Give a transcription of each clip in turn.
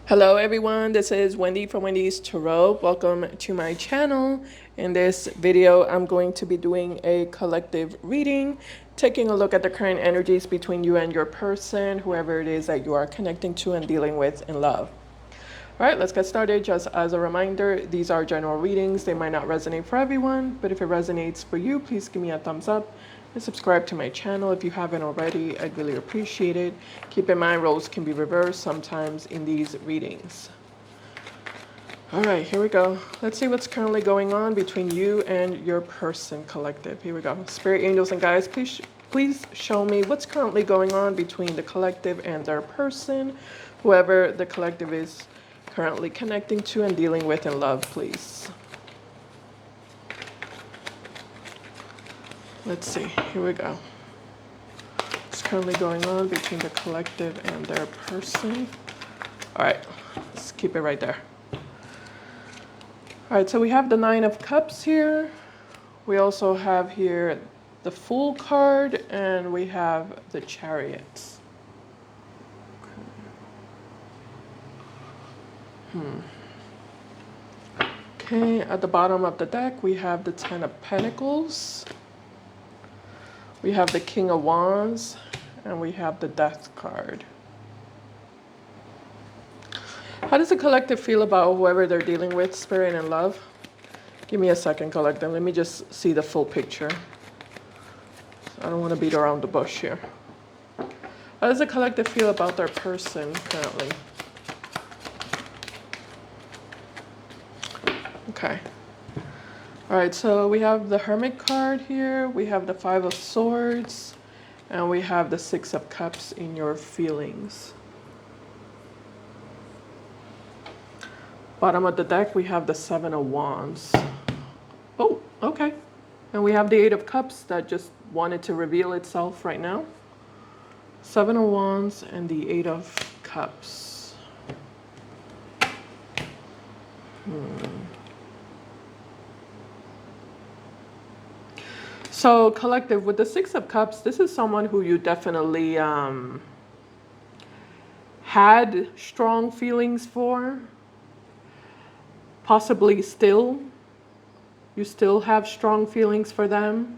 Hello everyone, this is Wendy from Wendys Tarot. Welcome to my channel. In this video, I'm going to be doing a collective reading, taking a look at the current energies between you and your person, whoever it is that you are connecting to and dealing with in love. All right, let's get started. Just as a reminder, these are general readings. They might not resonate for everyone, but if it resonates for you, please give me a thumbs up and subscribe to my channel if you haven't already. I'd really appreciate it. Keep in mind, roles can be reversed sometimes in these readings. All right, here we go. Let's see what's currently going on between you and your person, collective. Here we go. Spirit, angels, and guides, please show me what's currently going on between the collective and their person, whoever the collective is currently connecting to and dealing with in love, please. Let's see, here we go. What's currently going on between the collective and their person? All right, let's keep it right there. All right, so we have the Nine of Cups here. We also have here the Fool card, and we have the Chariot. Okay, at the bottom of the deck, we have the Ten of Pentacles. We have the King of Wands, and we have the Death card. How does the collective feel about whoever they're dealing with, spirit and love? Give me a second, collective. Let me just see the full picture. I don't want to beat around the bush here. How does the collective feel about their person currently? Okay. All right, so we have the Hermit card here. We have the Five of Swords. And we have the Six of Cups in your feelings. Bottom of the deck, we have the Seven of Wands. Oh, okay. And we have the Eight of Cups that just wanted to reveal itself right now. Seven of Wands and the Eight of Cups. So, collective, with the Six of Cups, this is someone who you definitely had strong feelings for. Possibly still. You still have strong feelings for them.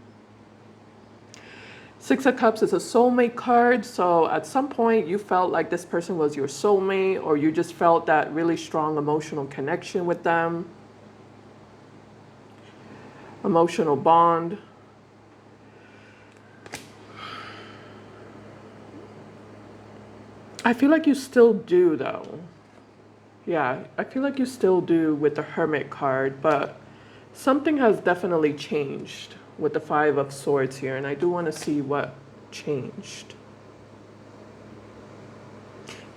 Six of Cups is a soulmate card. So, at some point, you felt like this person was your soulmate, or you just felt that really strong emotional connection with them. Emotional bond. I feel like you still do, though. Yeah, I feel like you still do with the Hermit card, but something has definitely changed with the Five of Swords here, and I do want to see what changed.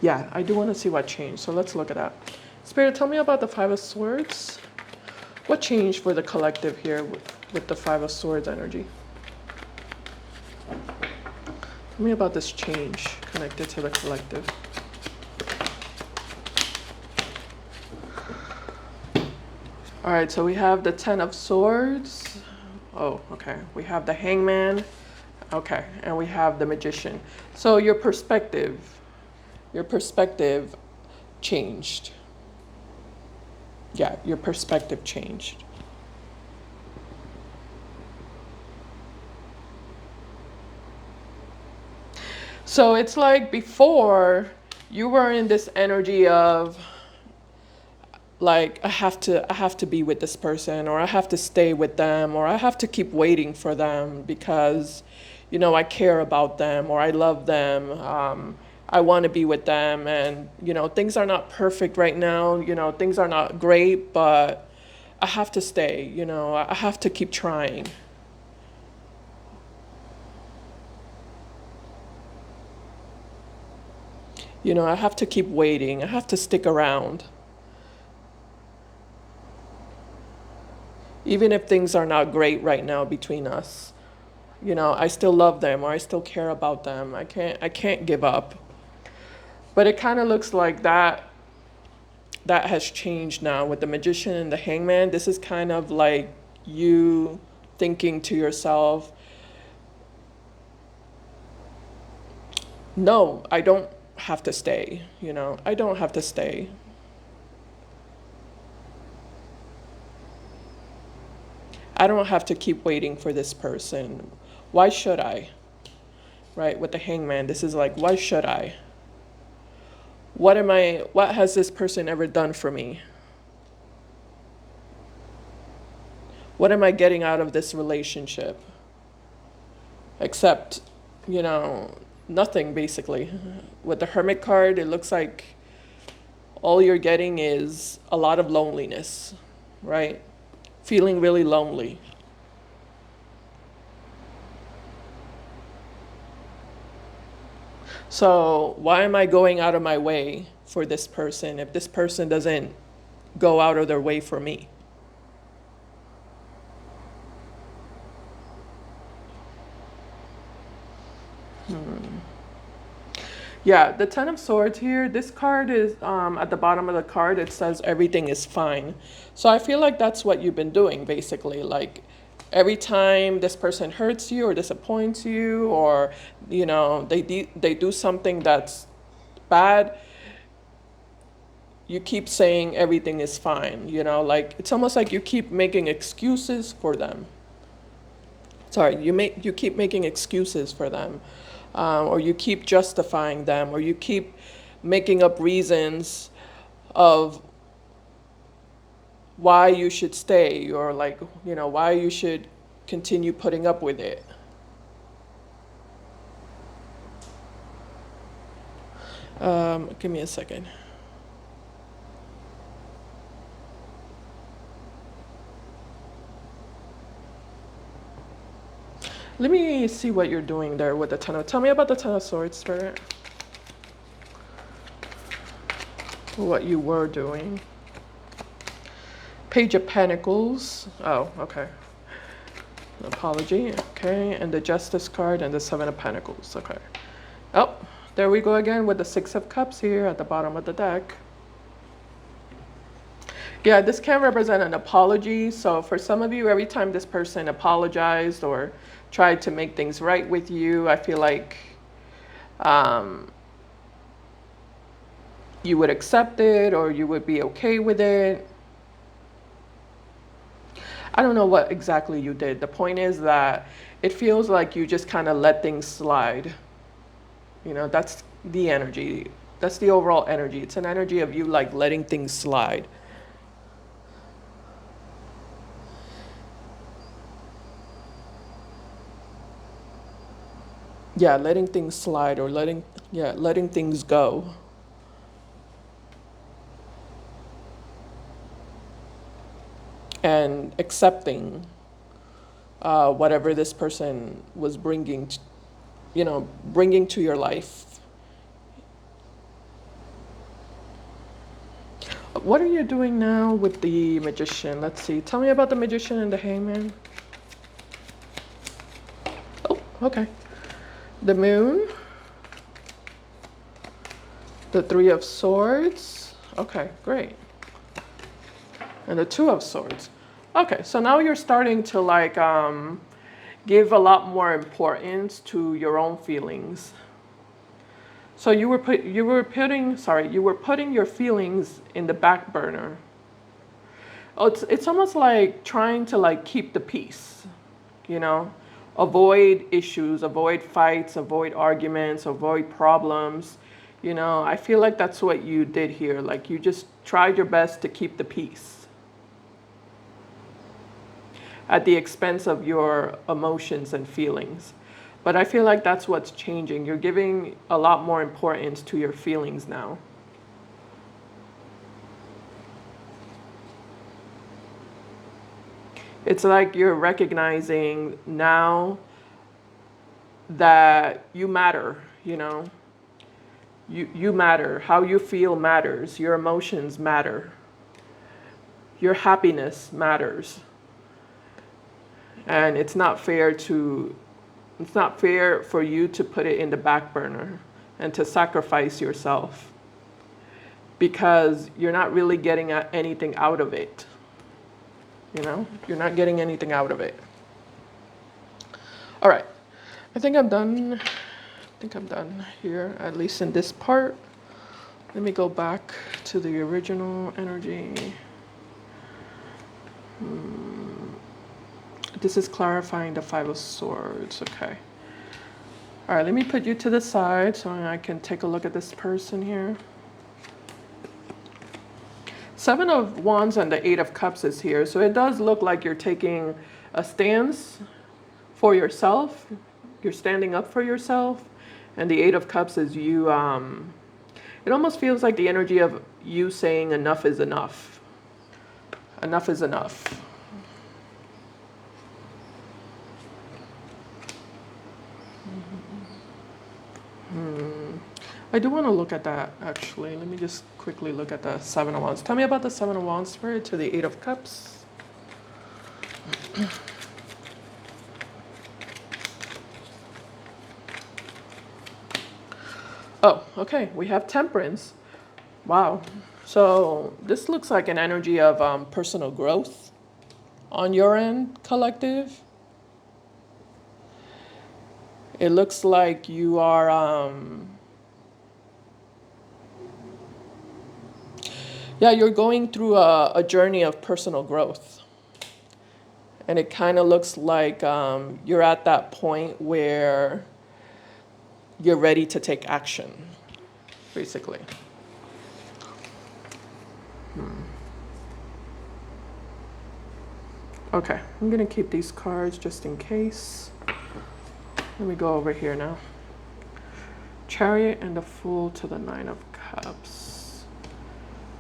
Yeah, I do want to see what changed, so let's look at that. Spirit, tell me about the Five of Swords. What changed for the collective here with the Five of Swords energy? Tell me about this change connected to the collective. All right, so we have the Ten of Swords. Oh, okay. We have the Hangman. Okay, and we have the Magician. So your perspective changed. Yeah, your perspective changed. So it's like before you were in this energy of like, I have to be with this person, or I have to stay with them, or I have to keep waiting for them because, you know, I care about them or I love them. I want to be with them, and, you know, things are not perfect right now. You know, things are not great, but I have to stay, you know, I have to keep trying. You know, I have to keep waiting. I have to stick around. Even if things are not great right now between us, you know, I still love them or I still care about them. I can't give up. But it kind of looks like that has changed now with the Magician and the Hangman. This is kind of like you thinking to yourself, no, I don't have to stay, you know, I don't have to stay. I don't have to keep waiting for this person. Why should I? Right, with the Hangman, this is like, why should I? What has this person ever done for me? What am I getting out of this relationship? Except, nothing basically. With the Hermit card, it looks like all you're getting is a lot of loneliness, right? Feeling really lonely. So why am I going out of my way for this person if this person doesn't go out of their way for me? Yeah, the Ten of Swords here, this card is at the bottom of the card, it says everything is fine. So I feel like that's what you've been doing, basically. Like every time this person hurts you or disappoints you, or, they do something that's bad, you keep saying everything is fine. Like it's almost like you keep making excuses for them. Sorry, you keep making excuses for them, or you keep justifying them, or you keep making up reasons of why you should stay, or like, why you should continue putting up with it. Give me a second. Let me see what you're doing there with the Ten of. Tell me about the Ten of Swords, Spirit. What you were doing. Page of Pentacles. Oh, okay. Apology. Okay, and the Justice card and the Seven of Pentacles. Okay. Oh, there we go again with the Six of Cups here at the bottom of the deck. Yeah, this can represent an apology. So for some of you, every time this person apologized or tried to make things right with you, I feel like you would accept it or you would be okay with it. I don't know what exactly you did. The point is that it feels like you just kind of let things slide. That's the energy. That's the overall energy. It's an energy of you like letting things slide. Yeah, letting things slide or letting things go. And accepting whatever this person was bringing to your life. What are you doing now with the Magician? Let's see. Tell me about the Magician and the Hangman. Oh, okay. The Moon. The Three of Swords. Okay, great. And the Two of Swords. Okay, so now you're starting to like give a lot more importance to your own feelings. So you were putting your feelings in the back burner. Oh, it's almost like trying to like keep the peace, avoid issues, avoid fights, avoid arguments, avoid problems. I feel like that's what you did here. Like you just tried your best to keep the peace at the expense of your emotions and feelings. But I feel like that's what's changing. You're giving a lot more importance to your feelings now. It's like you're recognizing now that you matter, You matter. How you feel matters. Your emotions matter. Your happiness matters. And it's not fair for you to put it in the back burner and to sacrifice yourself because you're not really getting anything out of it. You're not getting anything out of it. All right. I think I'm done here, at least in this part. Let me go back to the original energy. This is clarifying the Five of Swords. Okay. All right, let me put you to the side so I can take a look at this person here. Seven of Wands and the Eight of Cups is here. So it does look like you're taking a stance for yourself. You're standing up for yourself. And the Eight of Cups is you, it almost feels like the energy of you saying enough is enough. Enough is enough. I do want to look at that, actually. Let me just quickly look at the Seven of Wands. Tell me about the Seven of Wands, Spirit, to the Eight of Cups. Oh, okay. We have Temperance. Wow. So this looks like an energy of personal growth on your end, collective. It looks like you are... yeah, you're going through a journey of personal growth. And it kind of looks like you're at that point where you're ready to take action, basically. Okay, I'm going to keep these cards just in case. Let me go over here now. Chariot and the Fool to the Nine of Cups.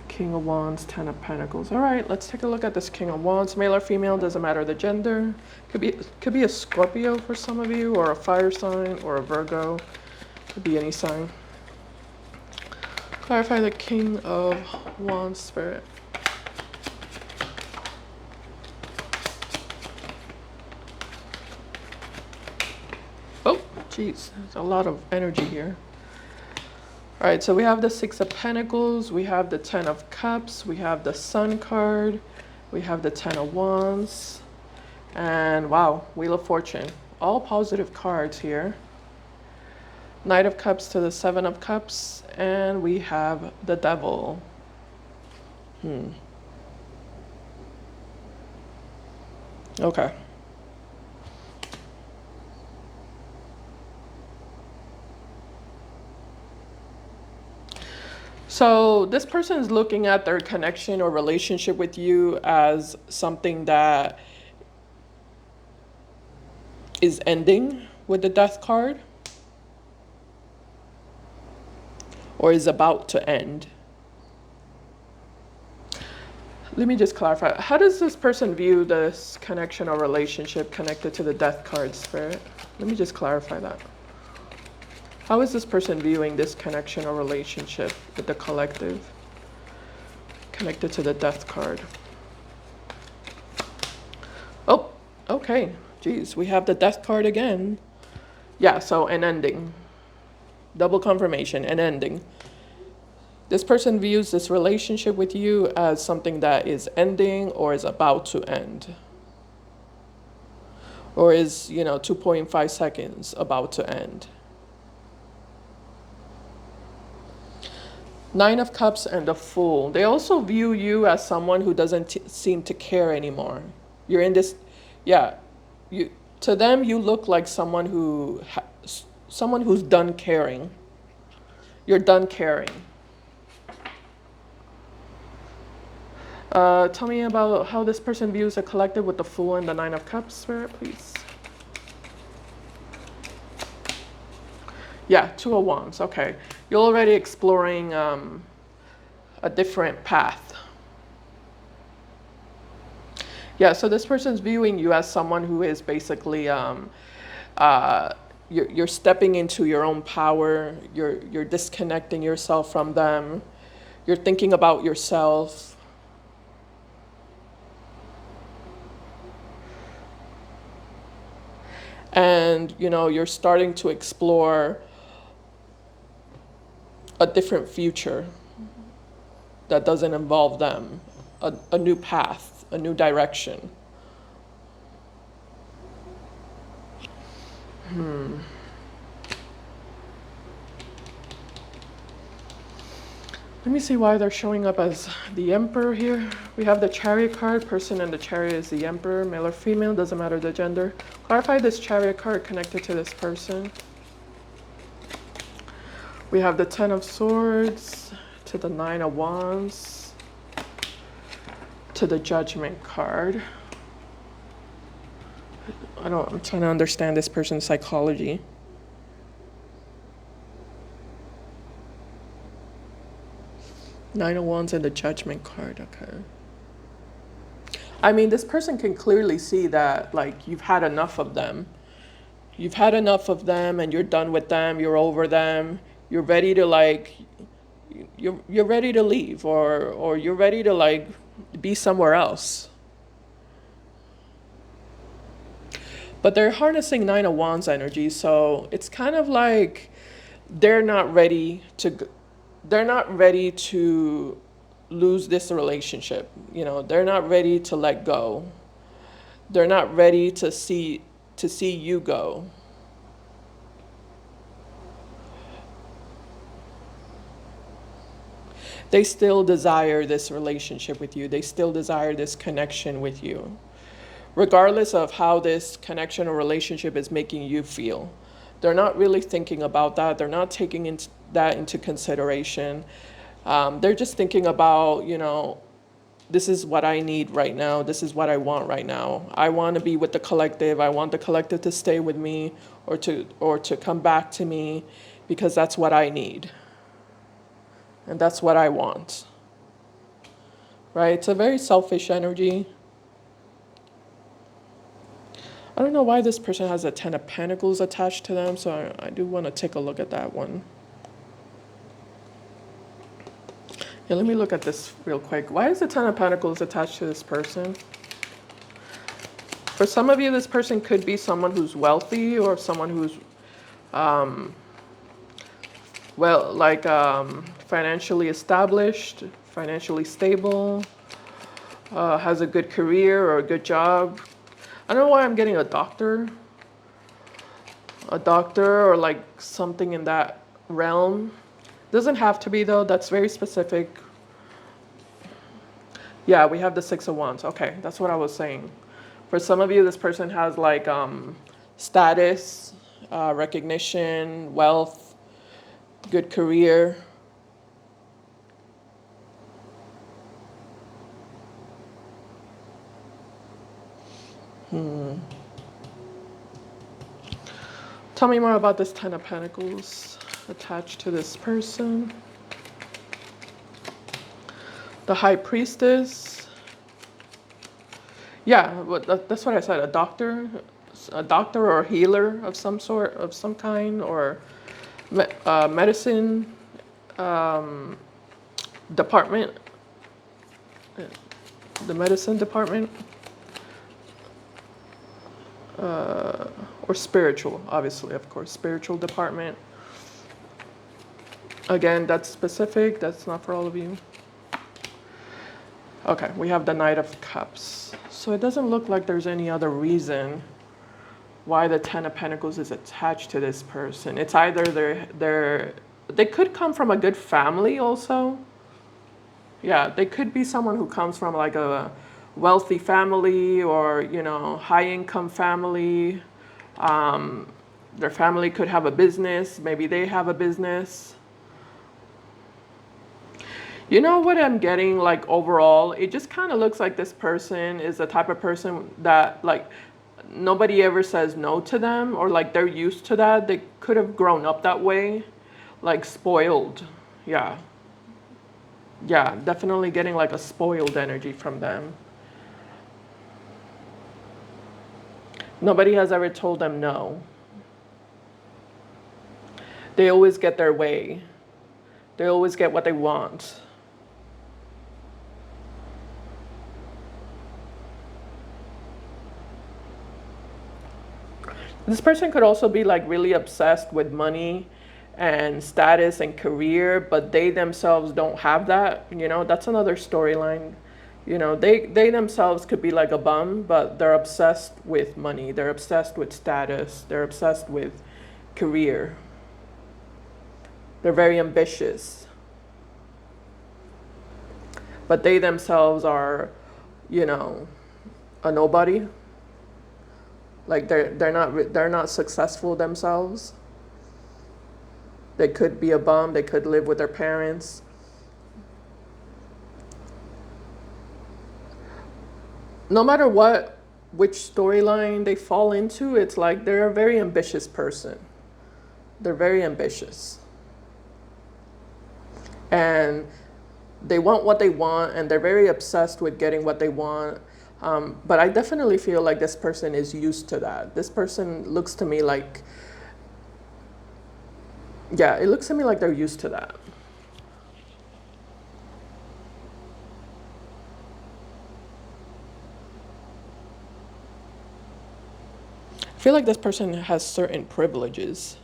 King of Wands, Ten of Pentacles. All right, let's take a look at this King of Wands. Male or female, doesn't matter the gender. Could be a Scorpio for some of you, or a fire sign, or a Virgo. Could be any sign. Clarify the King of Wands, Spirit. Oh, geez, there's a lot of energy here. All right, so we have the Six of Pentacles, we have the Ten of Cups, we have the Sun card, we have the Ten of Wands, and wow, Wheel of Fortune. All positive cards here. Knight of Cups to the Seven of Cups, and we have the Devil. Okay. So this person is looking at their connection or relationship with you as something that is ending with the Death card, or is about to end. Let me just clarify. How does this person view this connection or relationship connected to the Death card, Spirit? Let me just clarify that. How is this person viewing this connection or relationship with the collective connected to the Death card? Oh, okay. Geez, we have the Death card again. Yeah, so an ending. Double confirmation, an ending. This person views this relationship with you as something that is ending or is about to end. Or is, 2.5 seconds about to end. Nine of Cups and the Fool. They also view you as someone who doesn't seem to care anymore. You're in this, yeah. To them, you look like someone who's done caring. You're done caring. Tell me about how this person views a collective with the Fool and the Nine of Cups, Spirit, please. Yeah, Two of Wands. Okay. You're already exploring a different path. Yeah, so this person's viewing you as someone who is basically, you're stepping into your own power. You're disconnecting yourself from them. You're thinking about yourself. And, you're starting to explore a different future that doesn't involve them, a new path, a new direction. Let me see why they're showing up as the Emperor here. We have the Chariot card. Person in the Chariot is the Emperor, male or female, doesn't matter the gender. Clarify this Chariot card connected to this person. We have the Ten of Swords to the Nine of Wands to the Judgment card. I'm trying to understand this person's psychology. Nine of Wands and the Judgment card, okay. I mean, this person can clearly see that, like, you've had enough of them. You've had enough of them and you're done with them, you're over them. You're ready to, like, you're ready to leave, or you're ready to, like, be somewhere else. But they're harnessing Nine of Wands energy, so it's kind of like they're not ready to lose this relationship. You know, they're not ready to let go. They're not ready to see you go. They still desire this relationship with you. They still desire this connection with you, regardless of how this connection or relationship is making you feel. They're not really thinking about that. They're not taking that into consideration. They're just thinking about, you know, this is what I need right now. This is what I want right now. I want to be with the collective. I want the collective to stay with me, or to come back to me, because that's what I need. And that's what I want. Right? It's a very selfish energy. I don't know why this person has a Ten of Pentacles attached to them, so I do want to take a look at that one. Yeah, let me look at this real quick. Why is the Ten of Pentacles attached to this person? For some of you, this person could be someone who's wealthy, or someone who's, financially established, financially stable, has a good career or a good job. I don't know why I'm getting a doctor, or like something in that realm. Doesn't have to be though, that's very specific. Yeah, we have the Six of Wands. Okay, that's what I was saying. For some of you, this person has like status, recognition, wealth, good career. Tell me more about this Ten of Pentacles attached to this person. The High Priestess. Yeah, that's what I said. A doctor or a healer of some sort, of some kind, or medicine department. The medicine department. Or spiritual, obviously, of course, spiritual department. Again, that's specific, that's not for all of you. Okay, we have the Knight of Cups. So it doesn't look like there's any other reason why the Ten of Pentacles is attached to this person. It's either they could come from a good family also. Yeah, they could be someone who comes from like a wealthy family, or, you know, high income family. Their family could have a business. Maybe they have a business. You know what I'm getting, like, overall? It just kind of looks like this person is the type of person that, like, nobody ever says no to them, or like they're used to that. They could have grown up that way, like spoiled. Yeah. Yeah, definitely getting like a spoiled energy from them. Nobody has ever told them no. They always get their way. They always get what they want. This person could also be like really obsessed with money and status and career, but they themselves don't have that. You know, that's another storyline. You know, they themselves could be like a bum, but they're obsessed with money. They're obsessed with status. They're obsessed with career. They're very ambitious. but they themselves are, you know, a nobody. Like they're not successful themselves. They could be a bum. They could live with their parents. No matter which storyline they fall into, it's like they're a very ambitious person. They're very ambitious. And they want what they want, and they're very obsessed with getting what they want. But I definitely feel like this person is used to that. This person looks to me like, yeah, it looks to me like they're used to that. I feel like this person has certain privileges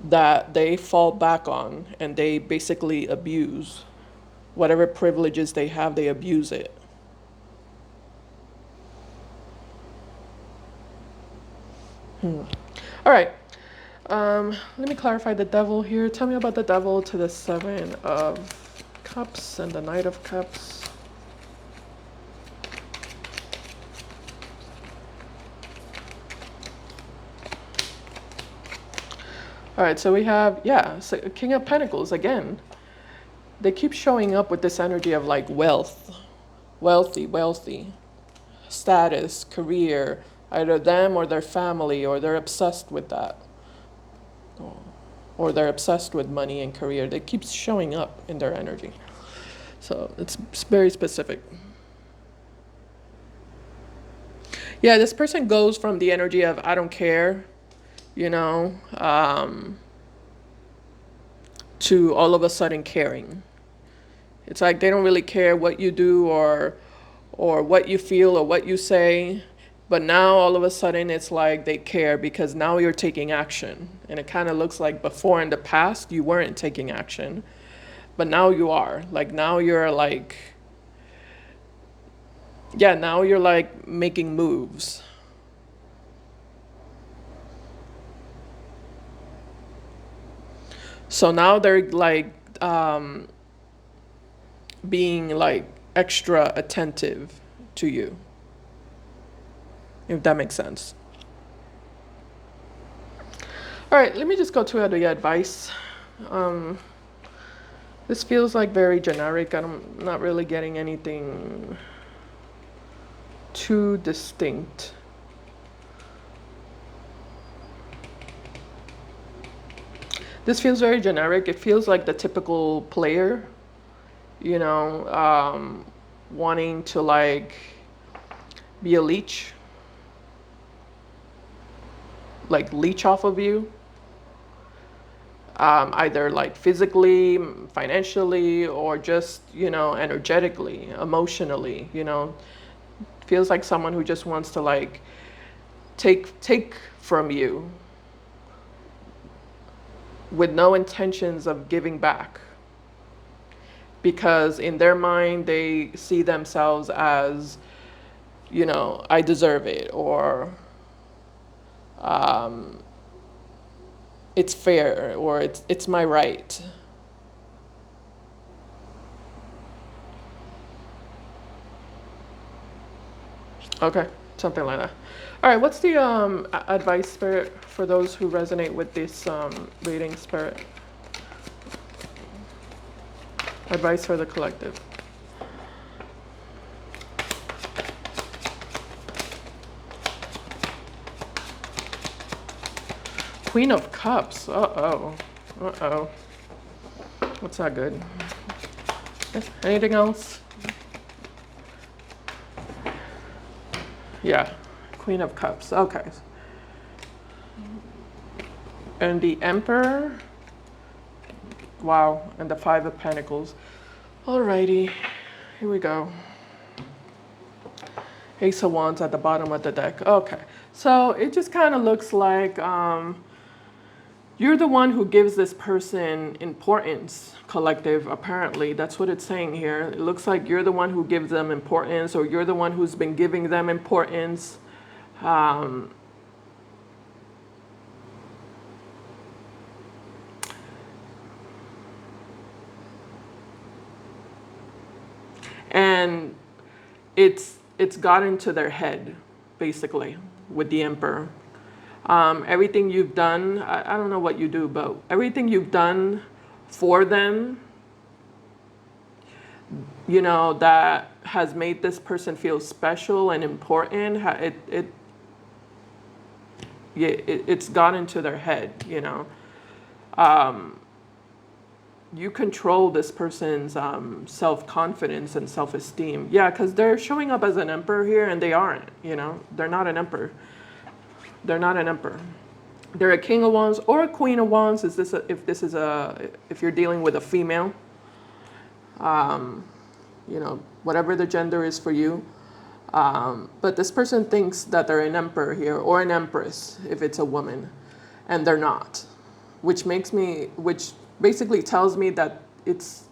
that they fall back on and they basically abuse. Whatever privileges they have, they abuse it. All right. Let me clarify the devil here. Tell me about the devil to the Seven of Cups and the Knight of Cups. All right, so we have, yeah, so King of Pentacles again. They keep showing up with this energy of like wealth, wealthy, status, career, either them or their family, or they're obsessed with that, or they're obsessed with money and career. They keep showing up in their energy. So it's very specific. Yeah, this person goes from the energy of I don't care, you know, to all of a sudden caring. It's like they don't really care what you do or what you feel or what you say, but now all of a sudden it's like they care because now you're taking action. And it kind of looks like before in the past you weren't taking action, but now you are. Like now you're like, yeah, now you're like making moves. So now they're like being like extra attentive to you, if that makes sense. All right, let me just go to the advice. Um, this feels like very generic. I'm not really getting anything too distinct. This feels very generic. It feels like the typical player, you know, wanting to like be a leech, like leech off of you. Either like physically, financially, or just, you know, energetically, emotionally, you know. Feels like someone who just wants to like take from you with no intentions of giving back. Because in their mind, they see themselves as, you know, I deserve it, or it's fair, or it's my right. Okay, something like that. All right, what's the advice, Spirit, for those who resonate with this reading, Spirit? Advice for the collective. Queen of Cups. Uh-oh. Uh-oh. What's not good? Anything else? Yeah. Queen of Cups. Okay. And the Emperor. Wow. And the Five of Pentacles. Alrighty. Here we go. Ace of Wands at the bottom of the deck. Okay. So it just kind of looks like you're the one who gives this person importance, collective, apparently. That's what it's saying here. It looks like you're the one who gives them importance, or you're the one who's been giving them importance. And it's got into their head, basically, with the Emperor. Everything you've done, I don't know what you do, but everything you've done for them, you know, that has made this person feel special and important, it's got into their head, you know. You control this person's self-confidence and self-esteem. Yeah, because they're showing up as an emperor here, and they aren't, you know. They're not an emperor. They're not an emperor. They're a king of wands or a queen of wands. If you're dealing with a female, you know, whatever the gender is for you. But this person thinks that they're an emperor here, or an empress if it's a woman, and they're not, which basically tells me that it's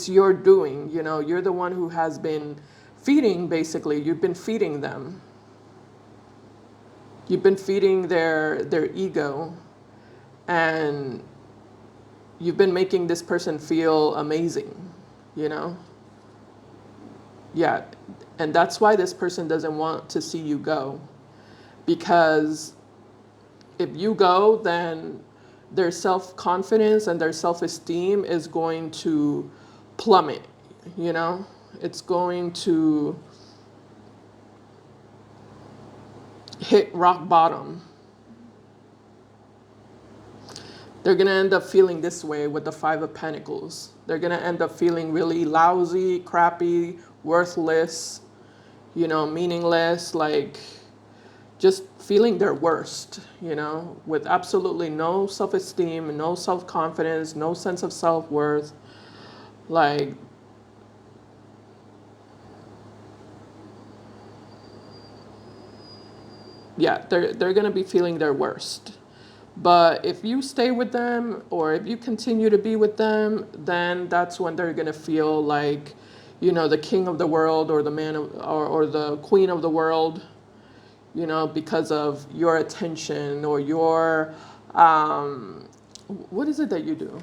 your doing. You know, you're the one who has been feeding. Basically, you've been feeding them. You've been feeding their ego, and you've been making this person feel amazing, you know? Yeah, and that's why this person doesn't want to see you go. Because if you go, then their self-confidence and their self-esteem is going to plummet, you know? It's going to hit rock bottom. They're going to end up feeling this way with the Five of Pentacles. They're going to end up feeling really lousy, crappy, worthless, you know, meaningless, like just feeling their worst, you know, with absolutely no self-esteem, no self-confidence, no sense of self-worth. Like, yeah, they're going to be feeling their worst. But if you stay with them, or if you continue to be with them, then that's when they're going to feel like, you know, the king of the world, or the man of, or the queen of the world, you know, because of your attention, or your, what is it that you do?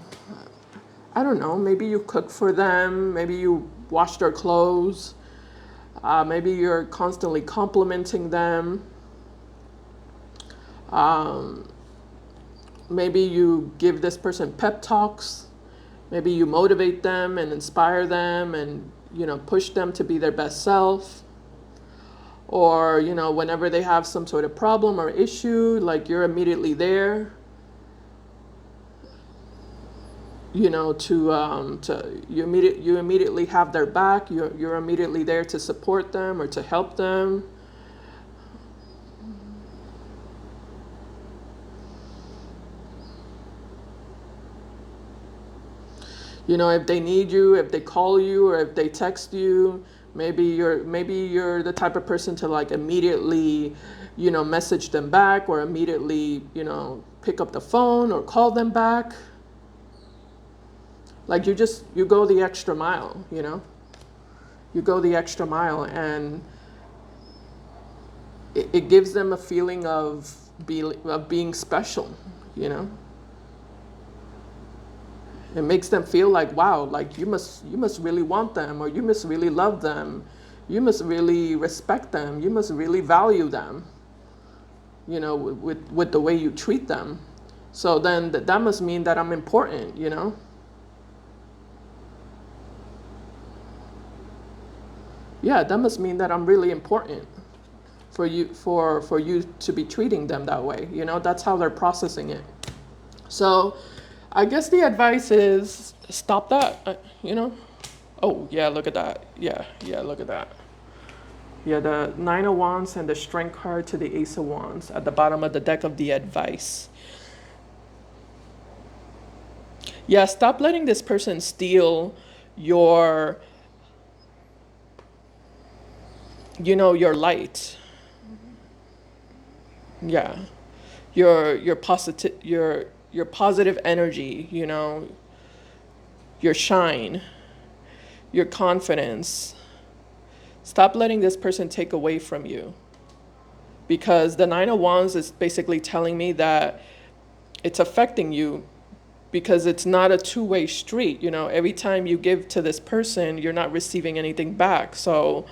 I don't know. Maybe you cook for them. Maybe you wash their clothes. Maybe you're constantly complimenting them. Maybe you give this person pep talks. Maybe you motivate them and inspire them, and, you know, push them to be their best self. Or, you know, whenever they have some sort of problem or issue, like, you're immediately there, you know, you immediately have their back. You're immediately there to support them or to help them. You know, if they need you, if they call you, or if they text you, maybe you're the type of person to, like, immediately, you know, message them back, or immediately, you know, pick up the phone or call them back. Like, you go the extra mile, you know? You go the extra mile, and it gives them a feeling of being special, you know? It makes them feel like, wow, like, you must really want them, or you must really love them. You must really respect them. You must really value them, you know, with the way you treat them. So then that must mean that I'm important, you know? Yeah, that must mean that I'm really important for you, for you to be treating them that way, you know? That's how they're processing it. So I guess the advice is stop that, you know? Oh, yeah, look at that. Yeah, look at that. Yeah, the Nine of Wands and the Strength card to the Ace of Wands at the bottom of the deck of the advice. Yeah, stop letting this person steal your, you know, your light. Yeah. Your positive energy, you know, your shine, your confidence. Stop letting this person take away from you. Because the Nine of Wands is basically telling me that it's affecting you because it's not a two-way street. You know, every time you give to this person, you're not receiving anything back. So,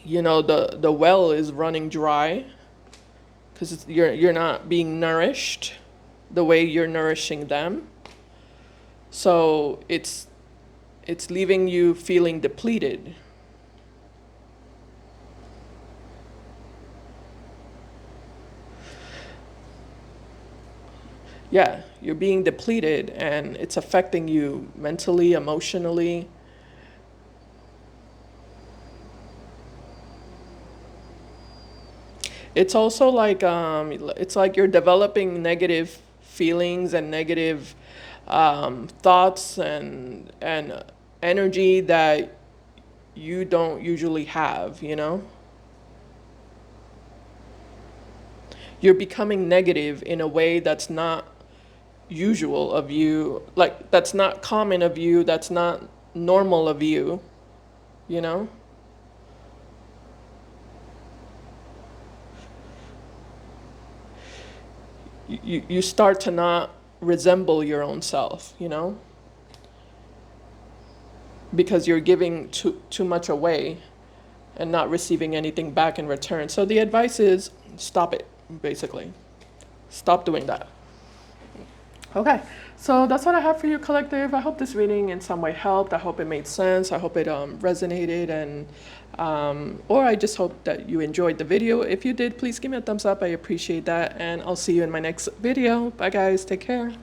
you know, the well is running dry because you're not being nourished the way you're nourishing them. So it's leaving you feeling depleted. Yeah, you're being depleted and it's affecting you mentally, emotionally. It's also like it's like you're developing negative feelings and negative thoughts and energy that you don't usually have, you know? You're becoming negative in a way that's not usual of you, like that's not common of you, that's not normal of you, you know? You start to not resemble your own self, you know? Because you're giving too much away and not receiving anything back in return. So the advice is stop it, basically. Stop doing that. Okay, so that's what I have for you, collective. I hope this reading in some way helped. I hope it made sense. I hope it resonated, and or I just hope that you enjoyed the video. If you did, please give me a thumbs up. I appreciate that, and I'll see you in my next video. Bye, guys. Take care.